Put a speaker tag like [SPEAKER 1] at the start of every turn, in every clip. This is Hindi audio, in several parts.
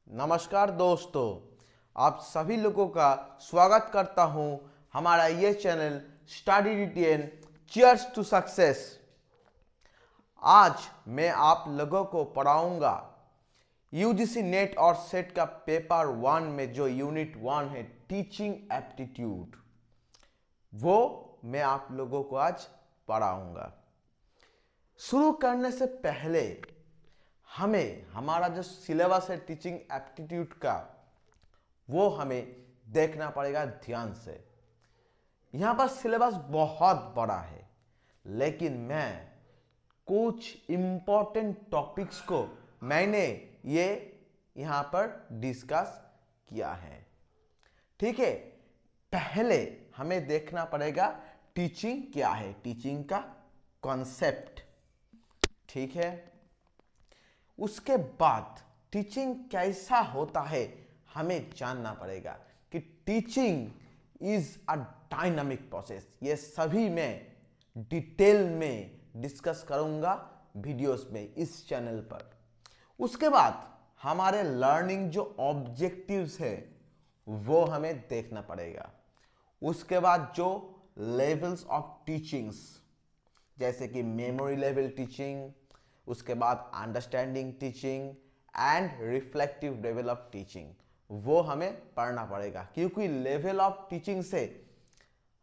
[SPEAKER 1] नमस्कार दोस्तों, आप सभी लोगों का स्वागत करता हूं हमारा ये channel study detain cheers to success. आज मैं आप लोगों को पढ़ाऊंगा यूजीसी नेट और सेट का पेपर 1 में जो यूनिट 1 है टीचिंग एप्टीट्यूड, वो मैं आप लोगों को आज पढ़ाऊंगा। शुरू करने से पहले हमें हमारा जो सिलेबस है टीचिंग एप्टीट्यूड का वो हमें देखना पड़ेगा ध्यान से। यहाँ पर सिलेबस बहुत बड़ा है, लेकिन मैं कुछ इम्पोर्टेंट टॉपिक्स को मैंने ये यहाँ पर डिस्कस किया है। ठीक है, पहले हमें देखना पड़ेगा टीचिंग क्या है, टीचिंग का कॉन्सेप्ट। ठीक है, उसके बाद टीचिंग कैसा होता है हमें जानना पड़ेगा कि teaching is a dynamic process. ये सभी मैं डिटेल में डिस्कस करूंगा वीडियोस में इस चैनल पर। उसके बाद हमारे लर्निंग जो ऑब्जेक्टिव्स है वो हमें देखना पड़ेगा। उसके बाद जो लेवल्स ऑफ टीचिंग्स जैसे कि मेमोरी लेवल टीचिंग, उसके बाद understanding teaching and reflective level of teaching, वो हमें पढ़ना पड़ेगा, क्योंकि लेवल ऑफ टीचिंग से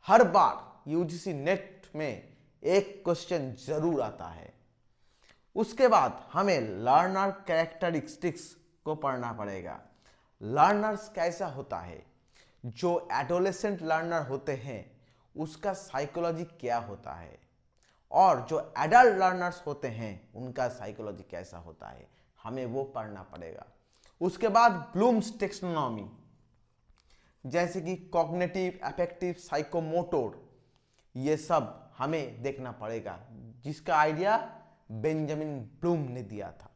[SPEAKER 1] हर बार यूजीसी नेट में एक क्वेश्चन जरूर आता है। उसके बाद हमें लर्नर कैरेक्टरिस्टिक्स को पढ़ना पड़ेगा। लर्नर्स कैसा होता है, जो एडोलेसेंट लर्नर होते हैं उसका साइकोलॉजी क्या होता है, और जो एडल्ट लर्नर्स होते हैं उनका साइकोलॉजी कैसा होता है, हमें वो पढ़ना पड़ेगा। उसके बाद ब्लूम्स टेक्सोनॉमी जैसे कि कॉग्निटिव, अफेक्टिव, साइकोमोटर, ये सब हमें देखना पड़ेगा, जिसका आइडिया बेंजामिन ब्लूम ने दिया था।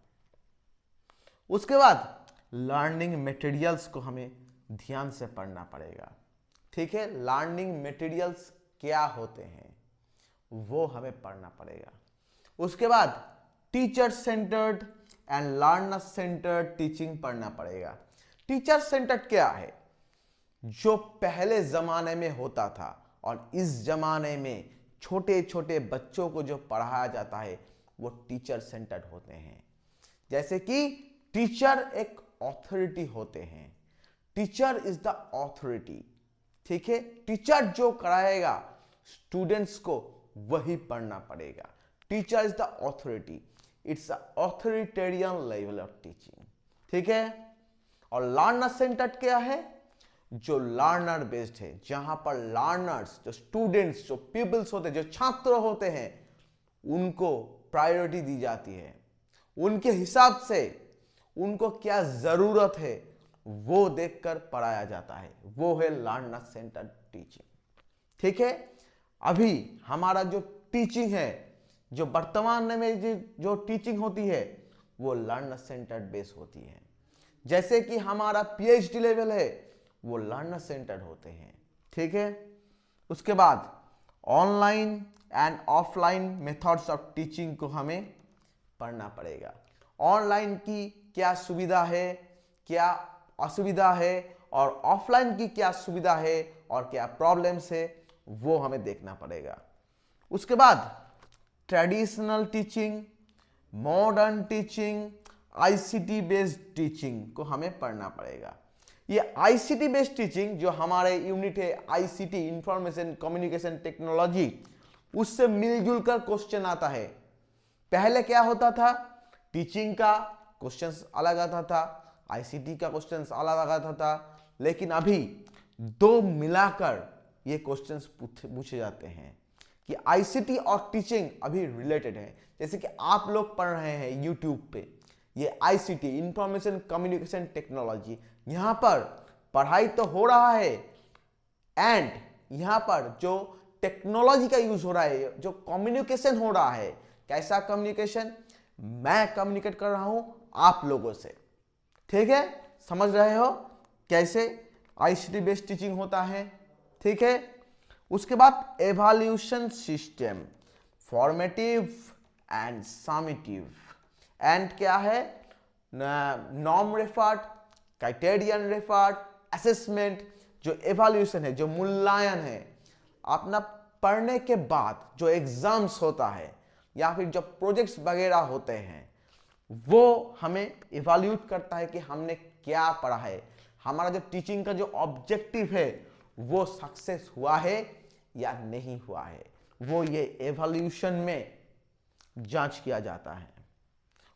[SPEAKER 1] उसके बाद लर्निंग मटेरियल्स को हमें ध्यान से पढ़ना पड़ेगा। ठीक है, लर्निंग मटेरियल्स क्या होते हैं वो हमें पढ़ना पड़ेगा। उसके बाद teacher centred and learner centred teaching पढ़ना पड़ेगा। टीचर सेंटर्ड क्या है, जो पहले जमाने में होता था और इस जमाने में छोटे छोटे बच्चों को जो पढ़ाया जाता है वो टीचर सेंटर्ड होते हैं। जैसे कि टीचर एक ऑथोरिटी होते हैं, टीचर इज द ऑथोरिटी। ठीक है, टीचर जो कराएगा स्टूडेंट्स को वही पढ़ना पड़ेगा। Teacher is the authority, it's a authoritarian level of teaching. ठीक है, और लर्नर सेंटर्ड क्या है, जो लर्नर बेस्ड है, जहां पर लर्नर्स, जो स्टूडेंट्स, जो पीपल्स होते हैं, जो छात्र होते हैं, उनको प्रायोरिटी दी जाती है। उनके हिसाब से उनको क्या जरूरत है वो देखकर पढ़ाया जाता है, वो है लर्नर सेंटर्ड टीचिंग। ठीक है, अभी हमारा जो टीचिंग है, जो वर्तमान में जो टीचिंग होती है वो लर्नर सेंटर्ड बेस होती है। जैसे कि हमारा पीएचडी लेवल है वो लर्नर सेंटर्ड होते हैं। ठीक है, उसके बाद online and offline methods of teaching को हमें पढ़ना पड़ेगा। ऑनलाइन की क्या सुविधा है, क्या असुविधा है, और ऑफलाइन की क्या सुविधा है और क्या प्रॉब्लम्स है, वो हमें देखना पड़ेगा। उसके बाद traditional teaching, modern teaching, ICT based teaching को हमें पढ़ना पड़ेगा। ये आईसीटी बेस्ड टीचिंग जो हमारे यूनिट है आईसीटी, इंफॉर्मेशन कम्युनिकेशन टेक्नोलॉजी, उससे मिलजुल कर क्वेश्चन आता है। पहले क्या होता था, टीचिंग का क्वेश्चंस अलग आता था, आईसीटी का क्वेश्चंस अलग आता था, लेकिन अभी दो मिलाकर ये क्वेश्चंस पूछे जाते हैं कि आईसीटी और टीचिंग अभी रिलेटेड है। जैसे कि आप लोग पढ़ रहे हैं यूट्यूब पे, ये आईसीटी, इंफॉर्मेशन कम्युनिकेशन टेक्नोलॉजी, यहां पर पढ़ाई तो हो रहा है, एंड यहां पर जो टेक्नोलॉजी का यूज हो रहा है, जो कम्युनिकेशन हो रहा है, कैसा कम्युनिकेशन, मैं कम्युनिकेट कर रहा हूं आप लोगों से। ठीक है, समझ रहे हो कैसे आईसीटी बेस्ड टीचिंग होता है। ठीक है, उसके बाद evolution system, formative and summative, and क्या है, norm referred, criterion referred, assessment, जो एवोल्यूशन है, जो मूल्यांकन है, अपना पढ़ने के बाद जो एग्जाम्स होता है या फिर जो प्रोजेक्ट्स वगैरह होते हैं, वो हमें इवैल्यूएट करता है कि हमने क्या पढ़ा है, हमारा जो टीचिंग का जो ऑब्जेक्टिव है वो सक्सेस हुआ है या नहीं हुआ है, वो ये एवोल्यूशन में जांच किया जाता है।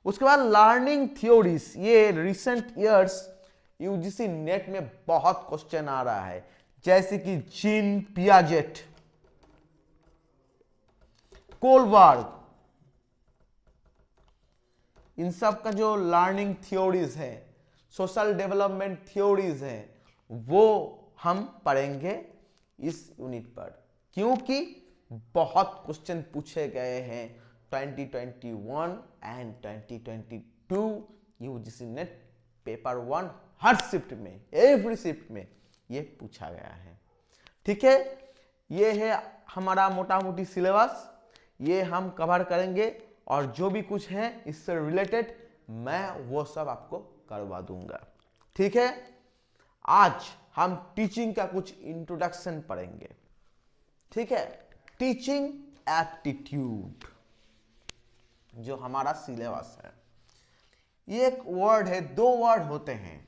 [SPEAKER 1] उसके बाद लर्निंग थ्योरीज, ये रिसेंट ईयर्स यूजीसी नेट में बहुत क्वेश्चन आ रहा है, जैसे कि जीन पियाजेट, कोलबर्ग, इन सब का जो लर्निंग थ्योरीज है, सोशल डेवलपमेंट थ्योरीज है, वो हम पढ़ेंगे इस यूनिट पर, क्योंकि बहुत क्वेश्चन पूछे गए हैं 2021 and 2022 UGC net paper 1 her shift में, एवरी शिफ्ट में ये पूछा गया है। ठीक है, ये है हमारा मोटा मोटी सिलेबस, ये हम कवर करेंगे और जो भी कुछ है इससे रिलेटेड मैं वो सब आपको करवा दूंगा। ठीक है, आज हम टीचिंग का कुछ इंट्रोडक्शन पढ़ेंगे। ठीक है, टीचिंग एप्टीट्यूड जो हमारा सिलेबस है, ये एक वर्ड है, दो वर्ड होते हैं,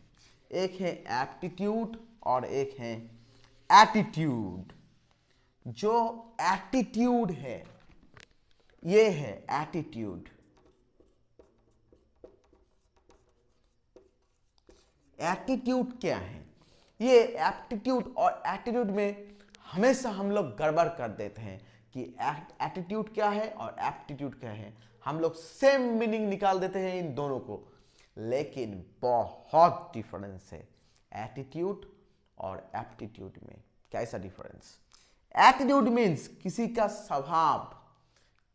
[SPEAKER 1] एक है एप्टीट्यूड और एक है एटीट्यूड। जो एटीट्यूड है ये है एटीट्यूड। एटीट्यूड क्या है? ये एप्टीट्यूड और एटीट्यूड में हमेशा हम लोग गड़बड़ कर देते हैं कि एटीट्यूड क्या है और एप्टीट्यूड क्या है, हम लोग सेम मीनिंग निकाल देते हैं इन दोनों को, लेकिन बहुत डिफरेंस है एटीट्यूड और एप्टीट्यूड में। कैसा डिफरेंस? एटीट्यूड मीन्स किसी का स्वभाव,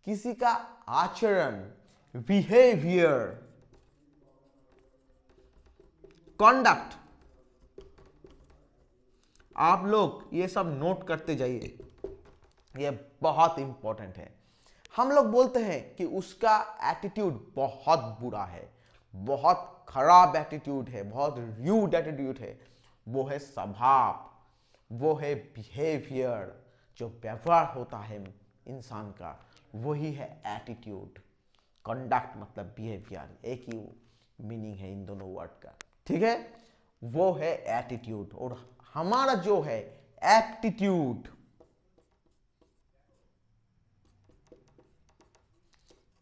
[SPEAKER 1] किसी का आचरण, बिहेवियर, कॉन्डक्ट। आप लोग ये सब नोट करते जाइए, ये बहुत इंपॉर्टेंट है। हम लोग बोलते हैं कि उसका एटीट्यूड बहुत बुरा है, बहुत खराब एटीट्यूड है, बहुत र्यूड एटीट्यूड है, वो है स्वभाव, वो है बिहेवियर, जो व्यवहार होता है इंसान का, वही है एटीट्यूड। कंडक्ट मतलब बिहेवियर, एक ही मीनिंग है इन दोनों वर्ड का। ठीक है, वो है एटीट्यूड। और हमारा जो है एप्टीट्यूड,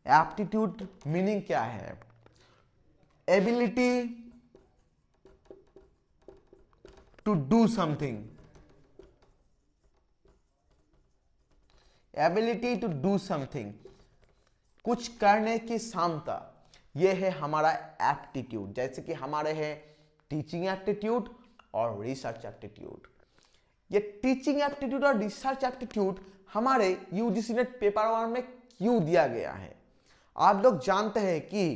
[SPEAKER 1] एप्टीट्यूड मीनिंग क्या है? Ability to do something, ability to do something, कुछ करने की क्षमता, यह है हमारा एप्टीट्यूड। जैसे कि हमारे हैं टीचिंग एप्टीट्यूड और रिसर्च एप्टीट्यूड। ये टीचिंग एप्टीट्यूड और रिसर्च एप्टीट्यूड हमारे यूजीसी नेट पेपर 1 में क्यों दिया गया है? आप लोग जानते हैं कि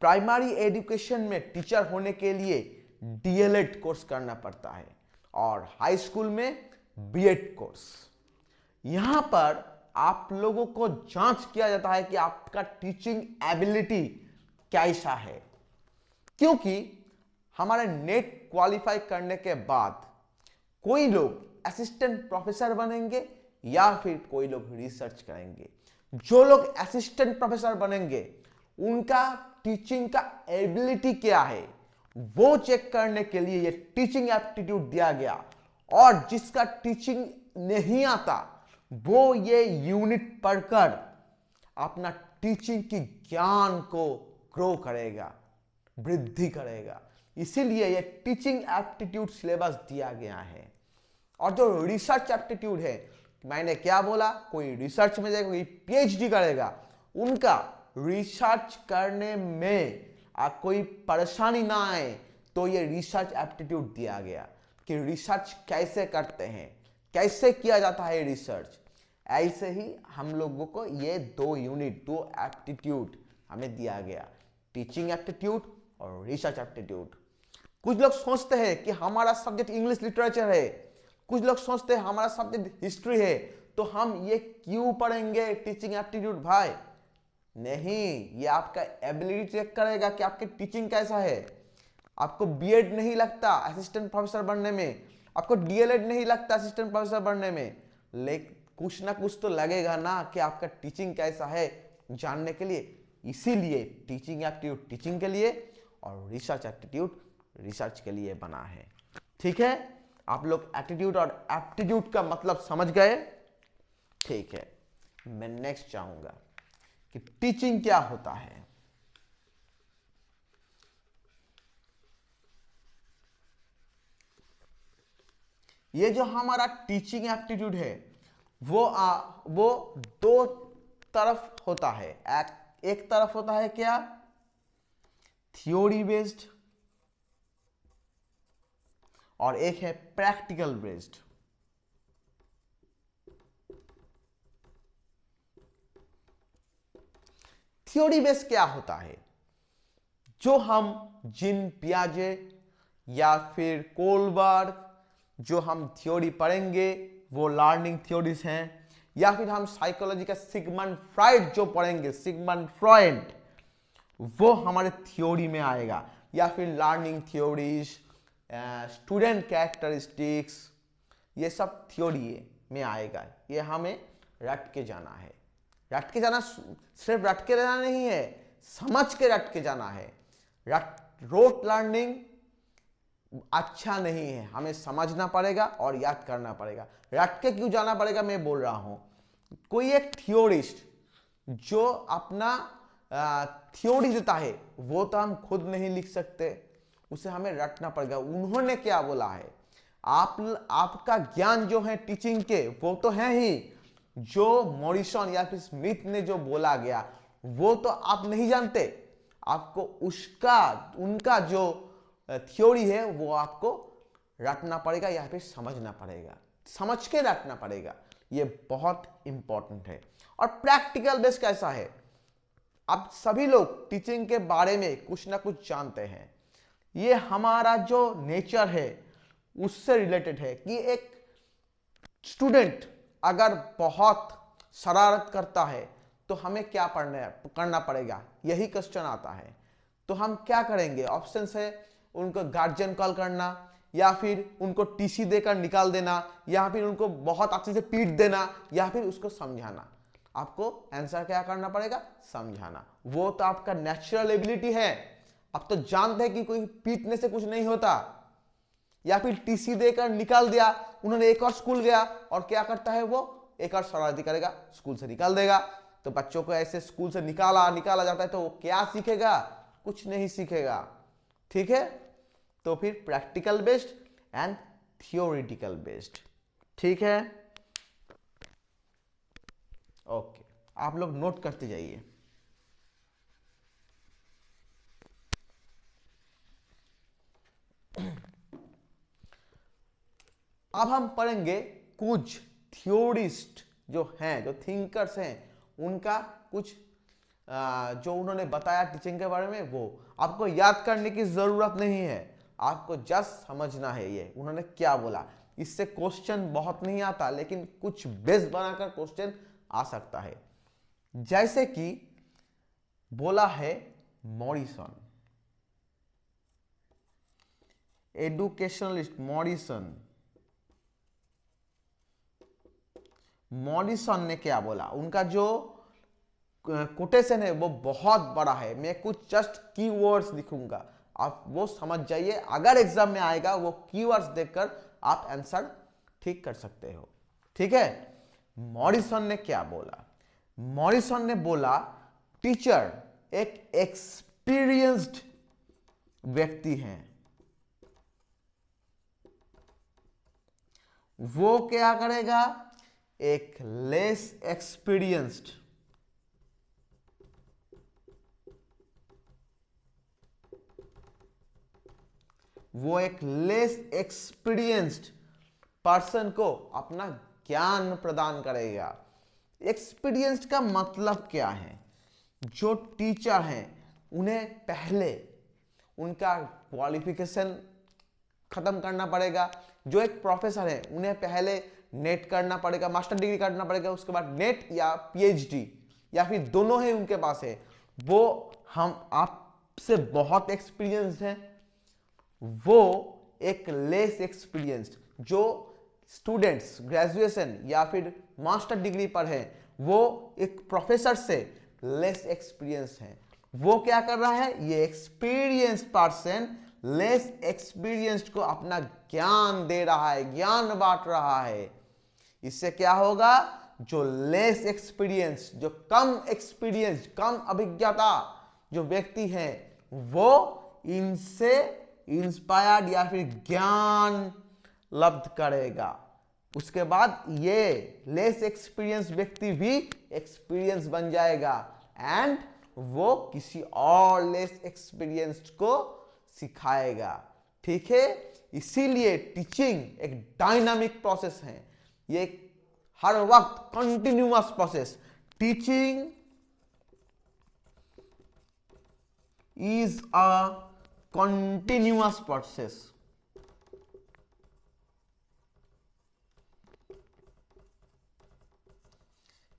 [SPEAKER 1] प्राइमरी एजुकेशन में टीचर होने के लिए डीएलएड कोर्स करना पड़ता है और हाई स्कूल में बीएड कोर्स। यहां पर आप लोगों को जांच किया जाता है कि आपका टीचिंग एबिलिटी कैसा है, क्योंकि हमारे नेट क्वालिफाई करने के बाद कोई लोग असिस्टेंट प्रोफेसर बनेंगे या फिर कोई लोग रिसर्च करेंगे। जो लोग असिस्टेंट प्रोफेसर बनेंगे उनका टीचिंग का एबिलिटी क्या है वो चेक करने के लिए ये टीचिंग एप्टीट्यूड दिया गया, और जिसका टीचिंग नहीं आता वो ये यूनिट पढ़कर अपना टीचिंग की ज्ञान को ग्रो करेगा, वृद्धि करेगा। इसीलिए ये टीचिंग एप्टीट्यूड सिलेबस दिया गया है। और जो रिसर्च एप्टीट्यूड है, मैंने क्या बोला, कोई रिसर्च में जाएगा, कोई पीएचडी करेगा, उनका रिसर्च करने में कोई परेशानी ना आए, तो ये रिसर्च एप्टीट्यूड दिया गया कि रिसर्च कैसे करते हैं, कैसे किया जाता है रिसर्च। ऐसे ही हम लोगों को ये दो यूनिट, दो एप्टीट्यूड हमें दिया गया, टीचिंग एप्टीट्यूड और रिसर्च एप्टीट्यूड। कुछ लोग सोचते हैं कि हमारा सब्जेक्ट इंग्लिश लिटरेचर है, कुछ लोग सोचते हैं हमारा सब्जेक्ट हिस्ट्री है, तो हम ये क्यों पढ़ेंगे टीचिंग एप्टीट्यूड? भाई नहीं, ये आपका एबिलिटी चेक करेगा कि आपकी टीचिंग कैसा है, आपको बीएड नहीं लगता असिस्टेंट प्रोफेसर बनने में, आपको डीएलएड नहीं लगता असिस्टेंट प्रोफेसर बनने में, लेकिन कुछ ना कुछ तो लगेगा ना कि आपका टीचिंग कैसा है जानने के लिए। इसीलिए टीचिंग एप्टीट्यूड टीचिंग के लिए और रिसर्च एप्टीट्यूड रिसर्च के लिए बना है। ठीक है, आप लोग एटीट्यूड और एप्टीट्यूड का मतलब समझ गए। ठीक है, मैं नेक्स्ट चाहूंगा कि टीचिंग क्या होता है। ये जो हमारा टीचिंग एप्टीट्यूड है वो दो तरफ होता है। एक तरफ होता है क्या, थ्योरी बेस्ड, और एक है प्रैक्टिकल बेस्ड। थ्योरी बेस्ड क्या होता है, जो हम जीन पियाजे या फिर कोलबर्ग जो हम थ्योरी पढ़ेंगे वो लर्निंग थ्योरीज हैं, या फिर हम साइकोलॉजी का सिगमंड फ्रॉइड जो पढ़ेंगे, सिगमंड फ्रॉइड, वो हमारे थ्योरी में आएगा, या फिर लर्निंग थ्योरीज, स्टूडेंट कैरेक्टरिस्टिक्स, ये सब थ्योरी में आएगा। ये हमें रट के जाना है। रट के जाना सिर्फ रट के जाना नहीं है, समझ के रट के जाना है। रोट लर्निंग अच्छा नहीं है, हमें समझना पड़ेगा और याद करना पड़ेगा। रट के क्यों जाना पड़ेगा मैं बोल रहा हूं, कोई एक थ्योरिस्ट जो अपना थ्योरी देता है वो तो हम खुद नहीं लिख सकते, उसे हमें रटना पड़ेगा। उन्होंने क्या बोला है, आपका ज्ञान जो है टीचिंग के वो तो है ही, जो मॉरिसन या फिर स्मिथ ने जो बोला गया वो तो आप नहीं जानते, आपको उनका जो थ्योरी है वो आपको रटना पड़ेगा या फिर समझना पड़ेगा, समझ के रटना पड़ेगा। ये बहुत इंपॉर्टेंट है। और प्रैक्टिकल बेस कैसा है, आप सभी लोग टीचिंग के बारे में कुछ ना कुछ जानते हैं। ये हमारा जो नेचर है उससे रिलेटेड है कि एक स्टूडेंट अगर बहुत शरारत करता है तो हमें क्या करना पड़ेगा, यही क्वेश्चन आता है। तो हम क्या करेंगे, ऑप्शन है उनको गार्जियन कॉल करना, या फिर उनको टीसी देकर निकाल देना, या फिर उनको बहुत अच्छे से पीट देना, या फिर उसको समझाना। आपको आंसर क्या करना पड़ेगा, समझाना। वो तो आपका नेचुरल एबिलिटी है, आप तो जानते हैं कि कोई पीटने से कुछ नहीं होता। या फिर टीसी देकर निकाल दिया, उन्होंने एक और स्कूल गया और क्या करता है वो एक और शरारती करेगा, स्कूल से निकाल देगा। तो बच्चों को ऐसे स्कूल से निकाला जाता है तो वो क्या सीखेगा, कुछ नहीं सीखेगा। ठीक है, तो फिर practical based and theoretical based. ठीक है, ओके, आप लोग नोट करते जाइए। अब हम पढ़ेंगे कुछ थियोरिस्ट जो हैं, जो थिंकर्स हैं, उनका कुछ जो उन्होंने बताया टीचिंग के बारे में, वो आपको याद करने की जरूरत नहीं है, आपको जस्ट समझना है ये उन्होंने क्या बोला। इससे क्वेश्चन बहुत नहीं आता, लेकिन कुछ बेस बनाकर क्वेश्चन आ सकता है। जैसे कि बोला है मॉरिसन, एडुकेशनलिस्ट मॉरिसन ने क्या बोला, उनका जो कोटेशन है वो बहुत बड़ा है। मैं कुछ जस्ट कीवर्ड्स लिखूंगा, आप वो समझ जाइए। अगर एग्जाम में आएगा वो कीवर्ड्स देखकर आप आंसर ठीक कर सकते हो। ठीक है, मॉरिसन ने क्या बोला, मॉरिसन ने बोला टीचर एक एक्सपीरियंस्ड व्यक्ति हैं, वो क्या करेगा, एक लेस एक्सपीरियंस्ड पर्सन को अपना ज्ञान प्रदान करेगा। एक्सपीरियंस्ड का मतलब क्या है, जो टीचर हैं उन्हें पहले उनका क्वालिफिकेशन खत्म करना पड़ेगा। जो एक प्रोफेसर है उन्हें पहले नेट करना पड़ेगा, मास्टर डिग्री करना पड़ेगा, उसके बाद नेट या पीएचडी या फिर दोनों है उनके पास है। वो हम आपसे बहुत एक्सपीरियंस है, वो एक लेस एक्सपीरियंस्ड, जो स्टूडेंट्स ग्रेजुएशन या फिर मास्टर डिग्री पर हैं, वो एक प्रोफेसर से लेस एक्सपीरियंस है। वो क्या कर रहा है, ये एक्सपीरियंस्ड पर्सन लेस एक्सपीरियंस्ड को अपना ज्ञान दे रहा है, ज्ञान बांट रहा है। इससे क्या होगा, जो लेस एक्सपीरियंस, जो कम एक्सपीरियंस, कम अभिज्ञता जो व्यक्ति हैं, वो इनसे इंस्पायर्ड या फिर ज्ञान लब्ध करेगा। उसके बाद ये लेस एक्सपीरियंस व्यक्ति भी एक्सपीरियंस बन जाएगा एंड वो किसी और लेस एक्सपीरियंस्ड को सिखाएगा। ठीक है, इसीलिए टीचिंग एक डायनामिक प्रोसेस है, ये हर वक्त continuous process. Teaching is a continuous process.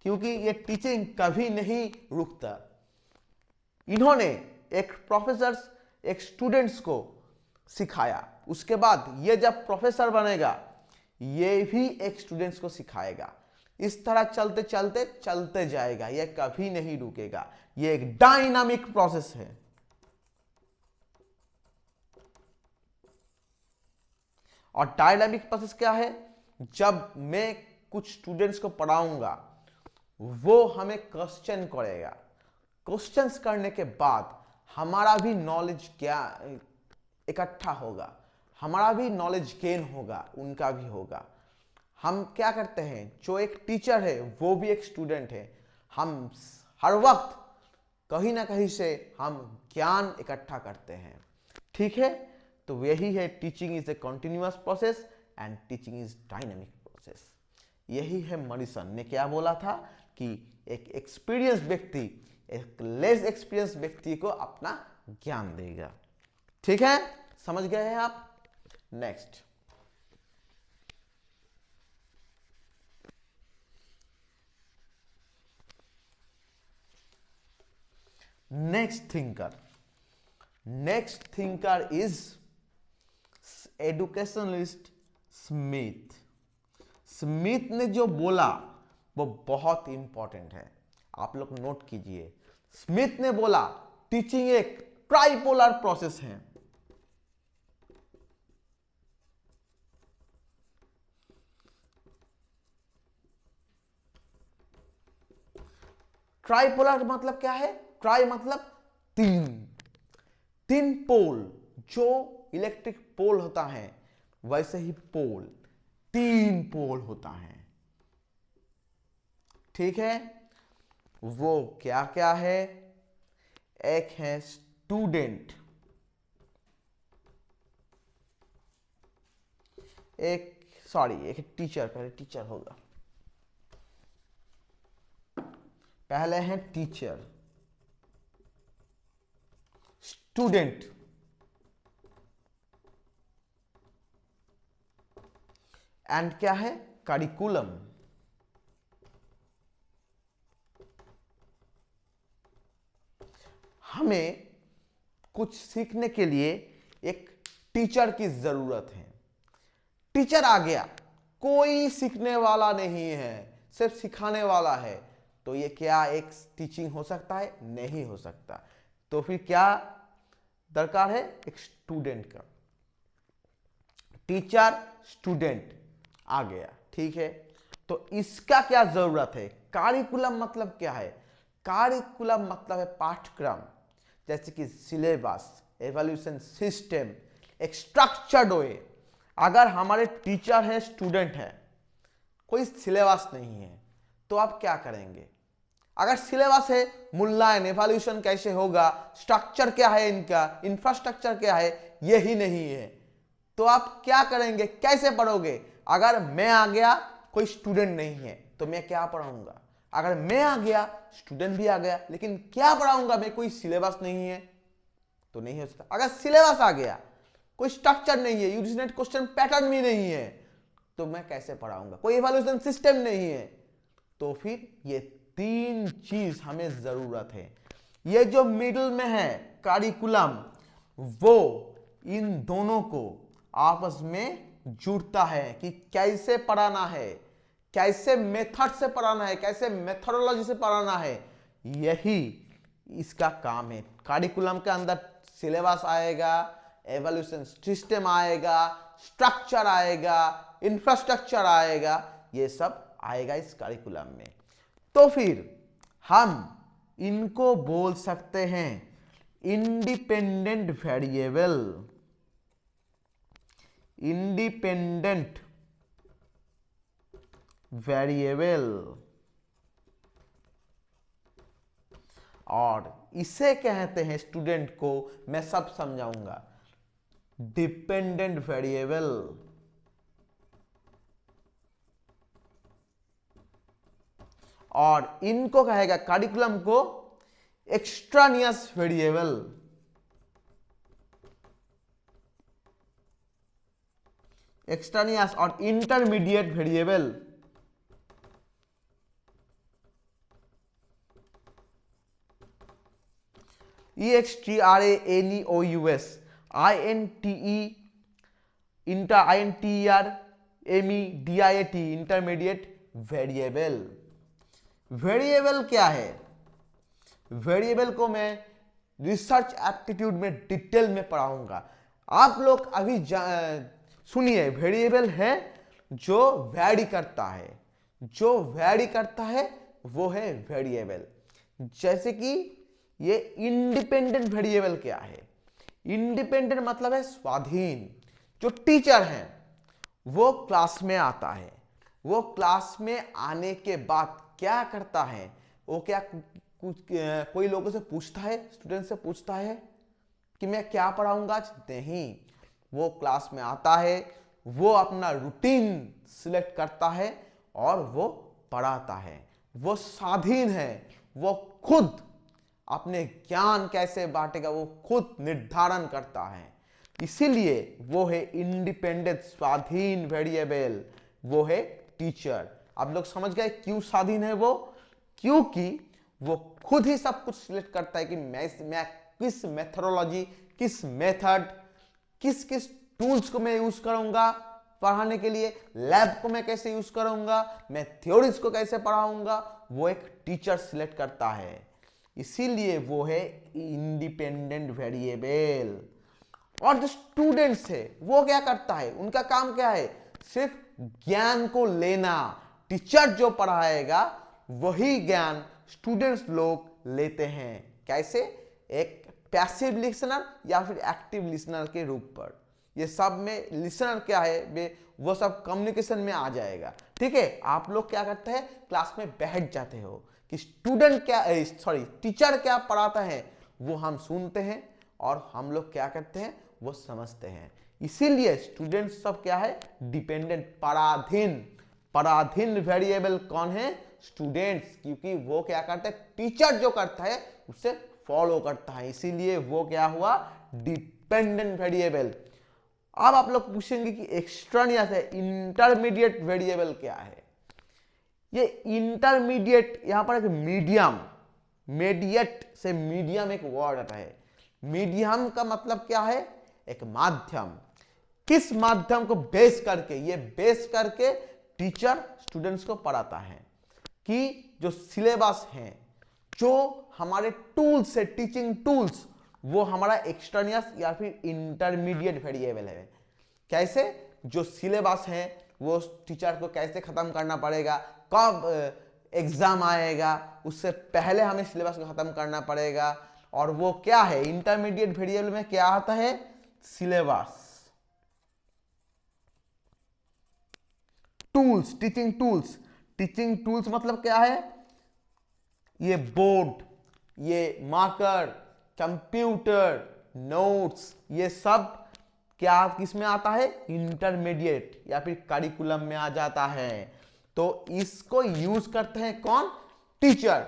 [SPEAKER 1] क्योंकि ये टीचिंग कभी नहीं रुकता। इन्होंने एक प्रोफेसर एक स्टूडेंट्स को सिखाया, उसके बाद ये जब प्रोफेसर बनेगा ये भी एक स्टूडेंट्स को सिखाएगा। इस तरह चलते चलते चलते जाएगा, ये कभी नहीं रुकेगा। ये एक डायनामिक प्रोसेस है। और डायनामिक प्रोसेस क्या है, जब मैं कुछ स्टूडेंट्स को पढ़ाऊंगा वो हमें क्वेश्चन करेगा, क्वेश्चंस करने के बाद हमारा भी नॉलेज क्या इकट्ठा होगा, हमारा भी नॉलेज गेन होगा, उनका भी होगा। हम क्या करते हैं, जो एक टीचर है वो भी एक स्टूडेंट है, हम हर वक्त कहीं ना कहीं से हम ज्ञान इकट्ठा करते हैं। ठीक है, तो यही है teaching is a continuous process and teaching is dynamic process. यही है मॉरिसन ने क्या बोला था कि एक एक्सपीरियंस व्यक्ति एक लेस एक्सपीरियंस व्यक्ति को अपना ज्ञान देगा। ठीक है, समझ गए हैं आप। Next, next thinker is educationalist Smith. Smith ने जो बोला वो बहुत इंपॉर्टेंट है, आप लोग नोट कीजिए। स्मिथ ने बोला टीचिंग एक ट्राइपोलर प्रोसेस है। ट्राइपोलर मतलब क्या है, ट्राई मतलब तीन पोल, जो इलेक्ट्रिक पोल होता है वैसे ही पोल, तीन पोल होता है। ठीक है, वो क्या क्या है, एक है स्टूडेंट, एक टीचर, पहले टीचर होगा, पहले है टीचर, स्टूडेंट, एंड क्या है करिकुलम। हमें कुछ सीखने के लिए एक टीचर की जरूरत है। टीचर आ गया, कोई सीखने वाला नहीं है, सिर्फ सिखाने वाला है, तो ये क्या एक टीचिंग हो सकता है? नहीं हो सकता। तो फिर क्या दरकार है? एक स्टूडेंट का। टीचर स्टूडेंट आ गया, ठीक है, तो इसका क्या जरूरत है? कारिकुलम मतलब क्या है? कारिकुलम मतलब है पाठ्यक्रम, जैसे कि सिलेबस, एवोल्यूशन सिस्टम, एक स्ट्रक्चर्ड वे। अगर हमारे टीचर है, स्टूडेंट है, कोई सिलेबस नहीं है, तो आप क्या करेंगे? अगर सिलेबस है, मूल्यांकन एवोल्यूशन कैसे होगा, स्ट्रक्चर क्या है, इनका इंफ्रास्ट्रक्चर क्या है, यही नहीं है, तो आप क्या करेंगे? कैसे पढ़ोगे? अगर मैं आ गया, कोई स्टूडेंट नहीं है, तो मैं क्या पढ़ाऊंगा? अगर मैं आ गया, स्टूडेंट भी आ गया, लेकिन क्या पढ़ाऊंगा मैं? कोई सिलेबस नहीं है, तो नहीं हो सकता। अगर सिलेबस आ गया, कोई स्ट्रक्चर नहीं है, यूजीसी क्वेश्चन पैटर्न भी नहीं है, तो मैं कैसे पढ़ाऊंगा? कोई इवैल्यूएशन सिस्टम नहीं है, तो फिर ये तीन चीज हमें जरूरत है। ये जो मिडिल में है करिकुलम, वो इन दोनों को आपस में जुड़ता है कि कैसे पढ़ाना है, कैसे मेथड से पढ़ाना है, कैसे मेथोडोलॉजी से पढ़ाना है, यही इसका काम है। करिकुलम के अंदर सिलेबस आएगा, एवोल्यूशन सिस्टम आएगा, स्ट्रक्चर आएगा, इंफ्रास्ट्रक्चर आएगा, ये सब आएगा इस करिकुलम में। तो फिर हम इनको बोल सकते हैं इंडिपेंडेंट वेरिएबल। इंडिपेंडेंट वेरिएबल, और इसे कहते हैं, स्टूडेंट को मैं सब समझाऊंगा, डिपेंडेंट वेरिएबल। और इनको कहेगा करिकुलम को एक्स्ट्रानियस वेरिएबल। एक्स्ट्रानियस और intermediate variable. EXTRANEOUS, INTERMEDIAT, intermediate variable. Variable क्या है? वेरिएबल को मैं रिसर्च एप्टीट्यूड में डिटेल में पढ़ाऊंगा। आप लोग अभी सुनिए, वेरिएबल है जो वैरी करता है, जो वैरी करता है वो है वेरिएबल। जैसे कि ये इंडिपेंडेंट वेरिएबल क्या है? इंडिपेंडेंट मतलब है स्वाधीन। जो टीचर है वो क्लास में आता है, वो क्लास में आने के बाद क्या करता है? वो क्या कोई लोगों से पूछता है, स्टूडेंट से पूछता है कि मैं क्या पढ़ाऊंगा आज? नहीं, वो क्लास में आता है, वो अपना रूटीन सिलेक्ट करता है और वो पढ़ाता है। वो स्वाधीन है, वो खुद अपने ज्ञान कैसे बांटेगा वो खुद निर्धारण करता है। इसीलिए वो है इंडिपेंडेंट, स्वाधीन वेरिएबल, वो है टीचर। आप लोग समझ गए क्यों स्वाधीन है वो? क्योंकि वो खुद ही सब कुछ सिलेक्ट करता है कि मैं किस मेथोडोलॉजी, किस मेथड, किस किस टूल्स को मैं यूज करूंगा पढ़ाने के लिए, लैब को मैं कैसे यूज करूंगा, मैं थ्योरीज को कैसे पढ़ाऊंगा, वो एक टीचर सिलेक्ट करता है। इसीलिए वो है इंडिपेंडेंट वेरिएबल। और जो स्टूडेंट्स है वो क्या करता है? उनका काम क्या है? सिर्फ ज्ञान को लेना। टीचर जो पढ़ाएगा वही ज्ञान स्टूडेंट्स लोग लेते हैं। कैसे? एक पैसिव लिसनर या फिर एक्टिव लिसनर के रूप पर। ये सब में लिसनर क्या है वो सब कम्युनिकेशन में आ जाएगा। ठीक है, आप लोग क्या करते हैं? क्लास में बैठ जाते हो कि स्टूडेंट क्या, टीचर क्या पढ़ाता है वो हम सुनते हैं और हम लोग क्या करते हैं वो समझते हैं। इसीलिए स्टूडेंट सब क्या है? डिपेंडेंट, पराधीन। पराधीन वेरिएबल कौन है? स्टूडेंट्स। क्योंकि वो क्या करते हैं? टीचर जो करता है उससे फॉलो करता है, इसीलिए वो क्या हुआ? Dependent variable. अब आप लोग पूछेंगे कि एक्स्ट्रानियस है, इंटरमीडिएट वेरिएबल क्या है? ये इंटरमीडिएट, यहां पर एक मीडियम, मेडिएट से मीडियम एक वर्ड आता है। मीडियम का मतलब क्या है? एक माध्यम। किस माध्यम को बेस करके? ये बेस करके टीचर स्टूडेंट्स को पढ़ाता है कि जो सिलेबस है, जो हमारे टूल्स है, टीचिंग टूल्स, वो हमारा एक्सटर्नियस या फिर इंटरमीडिएट वेरिएबल है। कैसे? जो सिलेबस है वो टीचर को कैसे खत्म करना पड़ेगा, कब एग्जाम आएगा, उससे पहले हमें सिलेबस को खत्म करना पड़ेगा। और वो क्या है? इंटरमीडिएट वेरिएबल में क्या आता है? Syllabus, tools, teaching tools. Teaching tools मतलब क्या है? ये बोर्ड, ये मार्कर, कंप्यूटर, नोट्स, ये सब क्या किसमें आता है? इंटरमीडिएट या फिर करिकुलम में आ जाता है। तो इसको यूज करते हैं कौन? टीचर।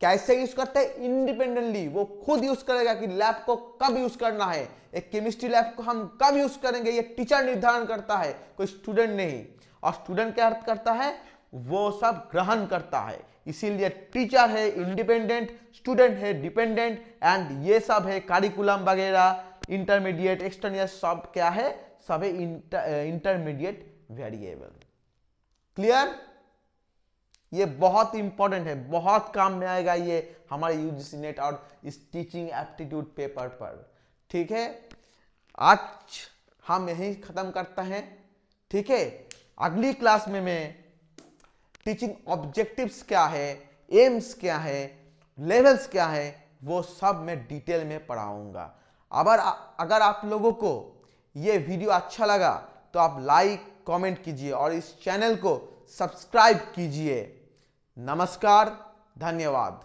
[SPEAKER 1] कैसे यूज करते हैं? इंडिपेंडेंटली। वो खुद यूज करेगा कि लैब को कब यूज करना है, एक केमिस्ट्री लैब को हम कब यूज करेंगे, ये टीचर निर्धारण करता है, कोई स्टूडेंट नहीं। और स्टूडेंट क्या करता है? वो सब ग्रहण करता है। इसीलिए टीचर है इंडिपेंडेंट, स्टूडेंट है डिपेंडेंट, एंड ये सब है करिकुलम वगैरह, इंटरमीडिएट, एक्सटर्नल, सब क्या है, सब इंटरमीडिएट वेरिएबल। क्लियर? ये बहुत इंपॉर्टेंट है, बहुत काम में आएगा ये हमारे यूजीसी नेट और इस टीचिंग एप्टीट्यूड पेपर पर। ठीक है, आज हम यहीं खत्म करते हैं। ठीक है, अगली क्लास में मैं टीचिंग ऑब्जेक्टिव्स क्या है, एम्स क्या है, लेवल्स क्या है, वो सब मैं डिटेल में पढ़ाऊंगा। अगर आप लोगों को ये वीडियो अच्छा लगा तो आप लाइक कमेंट कीजिए और इस चैनल को सब्सक्राइब कीजिए। नमस्कार, धन्यवाद।